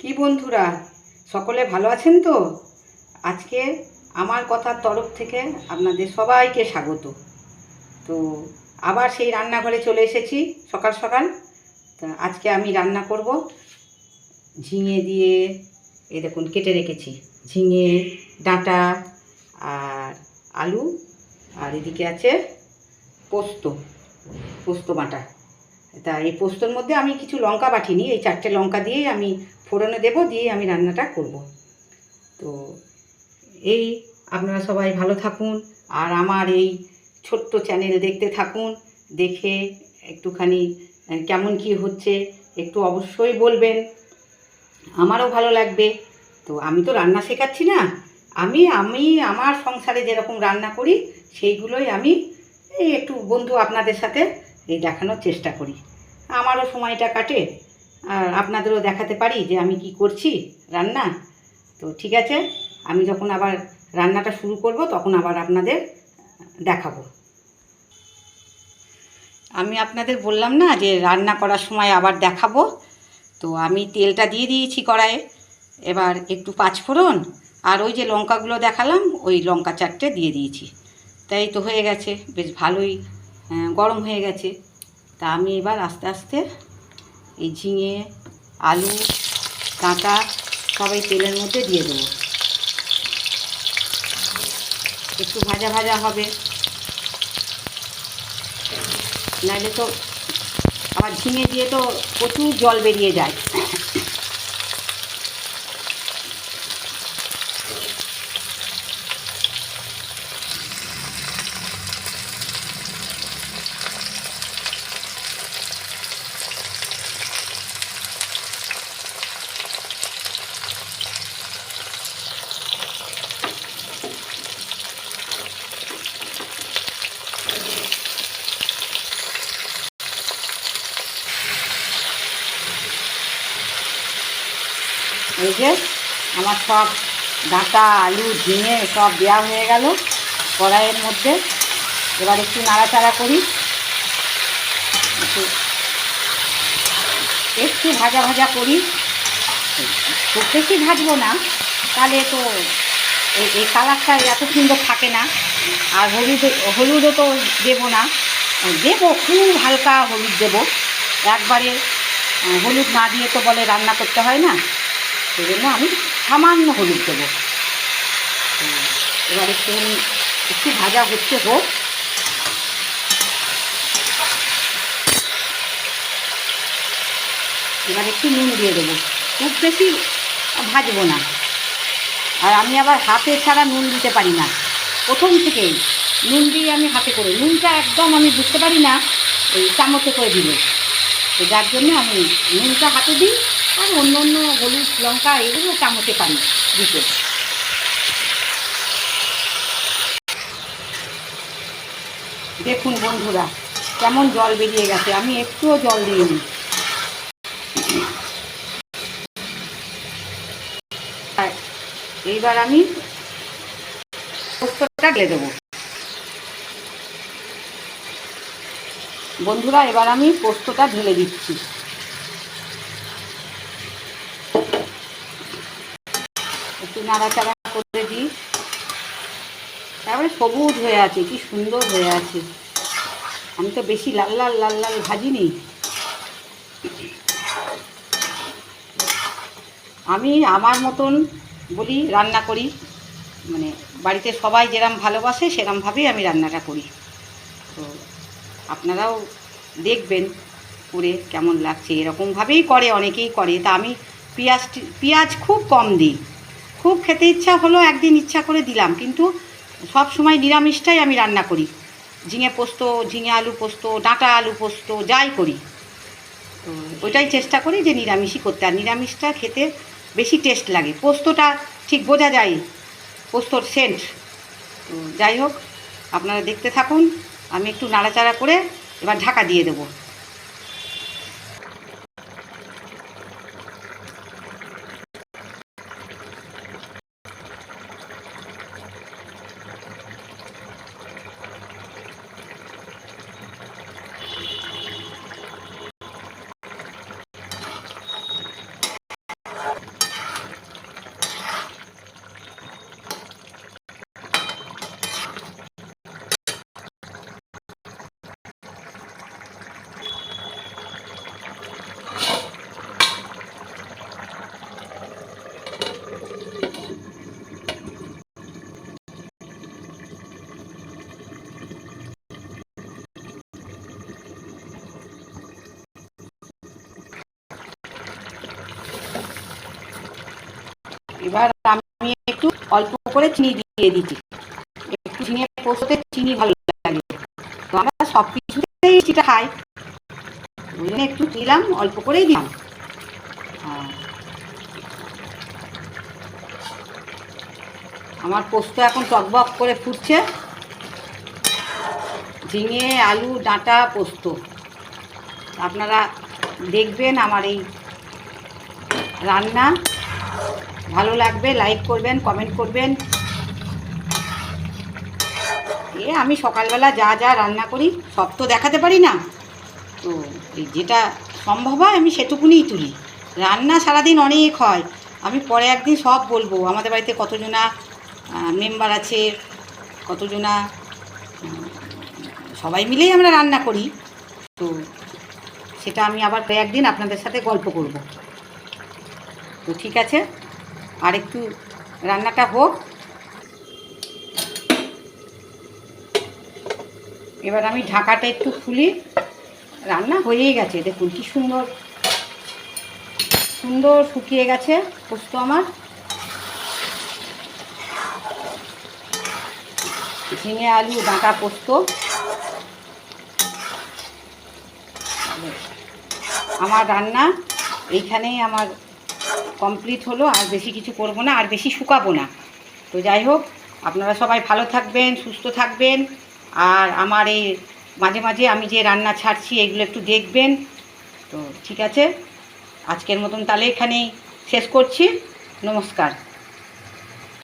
কি বন্ধুরা, সকলে ভালো আছেন তো? আজকে আমার কথার তরফ থেকে আপনাদের সবাইকে স্বাগত। তো আবার সেই রান্নাঘরে চলে এসেছি সকাল সকাল। তা আজকে আমি রান্না করব ঝিঙে দিয়ে। এই দেখুন কেটে রেখেছি ঝিঙে, ডাঁটা আর আলু, আর এদিকে আছে পোস্ত, পোস্ত বাটা। তা এই পোস্তর মধ্যে আমি কিছু লঙ্কা বাটিনি, এই 4টে লঙ্কা দিয়েই আমি ফোড়নে দেবো, দিয়ে আমি রান্নাটা করব। তো এই আপনারা সবাই ভালো থাকুন আর আমার এই ছোট্ট চ্যানেল দেখতে থাকুন। দেখে একটুখানি কেমন কি হচ্ছে একটু অবশ্যই বলবেন, আমারও ভালো লাগবে। তো আমি তো রান্না শেখাচ্ছি না, আমি আমি আমার সংসারে যেরকম রান্না করি সেইগুলোই আমি এই একটু বন্ধু আপনাদের সাথে এই দেখানোর চেষ্টা করি। আমারও সময়টা কাটে আর আপনাদেরও দেখাতে পারি যে আমি কি করছি রান্না। তো ঠিক আছে, আমি যখন আবার রান্নাটা শুরু করব তখন আবার আপনাদের দেখাবো। আমি আপনাদের বললাম না যে রান্না করার সময় আবার দেখাবো। তো আমি তেলটা দিয়ে দিয়েছি কড়াইয়ে, এবার একটু পাঁচফোড়ন আর ওই যে লঙ্কাগুলো দেখালাম ওই লঙ্কা 4টে দিয়ে দিয়েছি। তাই তো হয়ে গেছে, বেশ ভালোই গরম হয়ে গেছে। তা আমি এবার আস্তে আস্তে এই ঝিঙে, আলু, ডাঁটা সবাই তেলের মধ্যে দিয়ে দেবো। একটু ভাজা ভাজা হবে, নাহলে তো আবার ঝিঙে দিয়ে তো প্রচুর জল বেরিয়ে যায়। এই যে আমার সব ডাঁটা, আলু, ঝিঙে সব দেওয়া হয়ে গেল কড়াইয়ের মধ্যে। এবার একটু নাড়াচাড়া করি, একটু ভাজা ভাজা করি, খুব বেশি ভাজবো না, তাহলে তো এই কালারটা এত সুন্দর থাকে না। আর হলুদও তো দেবো না, দেবো খুব হালকা হলুদ দেবো, একবারে হলুদ না দিয়ে তো বলে রান্না করতে হয় না, সেই জন্য আমি সামান্য হলুদ দেবো। এবার একটু ভাজা হচ্ছে হোক। এবার একটু নুন দিয়ে দেবো, খুব বেশি ভাজবো না। আর আমি আবার হাতে ছাড়া নুন দিতে পারি না, প্রথম থেকেই নুন দিয়ে আমি হাতে করে, নুনটা একদম আমি বুঝতে পারি না এই চামচে করে দিলে। তো যার জন্য আমি নুনটা হাতে দিই, আর অন্য অন্য হলুদ, লঙ্কা এগুলো চামচে পারি দিতে। দেখুন বন্ধুরা কেমন জল বেরিয়ে গেছে, আমি একটুও জল দিইনি। এইবার আমি পোস্তটা ঢেলে দেবো। বন্ধুরা এবার আমি পোস্তটা ঢেলে দিচ্ছি। একটু নাড়াচাড়া করে দিই। তারপরে সবুজ হয়ে আছে, কি সুন্দর হয়ে আছে। আমি তো বেশি লাল লাল লাল লাল ভাজিনি। আমি আমার মতন বলি রান্না করি, মানে বাড়িতে সবাই যেরকম ভালোবাসে সেরকমভাবেই আমি রান্নাটা করি। তো আপনারাও দেখবেন করে কেমন লাগছে, এরকমভাবেই করে অনেকেই করে। তা আমি পেঁয়াজ খুব কম দিই, খুব খেতে ইচ্ছা হলো একদিন ইচ্ছা করে দিলাম, কিন্তু সব সময় নিরামিষটাই আমি রান্না করি। ঝিঙে পোস্ত, ঝিঙে আলু পোস্ত, ডাঁটা আলু পোস্ত যাই করি, তো ওইটাই চেষ্টা করি যে নিরামিষই করতে। আর নিরামিষটা খেতে বেশি টেস্ট লাগে, পোস্তটা ঠিক বোঝা যায়, পোস্তর সেন্ট। তো যাই হোক, আপনারা দেখতে থাকুন। আমি একটু নাড়াচাড়া করে এবার ঢাকা দিয়ে দেবো। এবার আমি একটু অল্প করে চিনি দিয়ে দিচ্ছি, একটু ঝিঙে পোস্ততে চিনি ভালো লাগে, তো আমরা সব কিছুতেই চিটা খাই, ওই জন্য একটু দিলাম, অল্প করেই দিলাম। আমার পোস্ত এখন টকবক করে ফুটছে, ঝিঙে আলু ডাঁটা পোস্ত। আপনারা দেখবেন আমার এই রান্না, ভালো লাগবে, লাইক করবেন, কমেন্ট করবেন। আমি সকালবেলা যা যা রান্না করি সব তো দেখাতে পারি না, তো এই যেটা সম্ভব হয় আমি সেটুকুনিই তুলি। রান্না সারাদিন অনেক হয়, আমি পরে একদিন সব বলবো আমাদের বাড়িতে কতজনা মেম্বার আছে, কতজনা, সবাই মিলেই আমরা রান্না করি, তো সেটা আমি আবার একদিন আপনাদের সাথে গল্প করব। তো ঠিক আছে, আর একটু রান্নাটা হোক। এবার আমি ঢাকাটা একটু খুলি, রান্না হয়েই গেছে, দেখুন কি সুন্দর সুন্দর শুকিয়ে গেছে পোস্ত আমার। ঝিঙে আলু ডাঁটা পোস্ত আমার রান্না এইখানেই আমার কমপ্লিট হলো, আর বেশি কিছু করব না, আর বেশি শুকাবো না। তো যাই হোক, আপনারা সবাই ভালো থাকবেন, সুস্থ থাকবেন, আর আমার এই মাঝে মাঝে আমি যে রান্না ছাড়ছি এগুলো একটু দেখবেন। তো ঠিক আছে, আজকের মতন তাহলে এখানেই শেষ করছি, নমস্কার।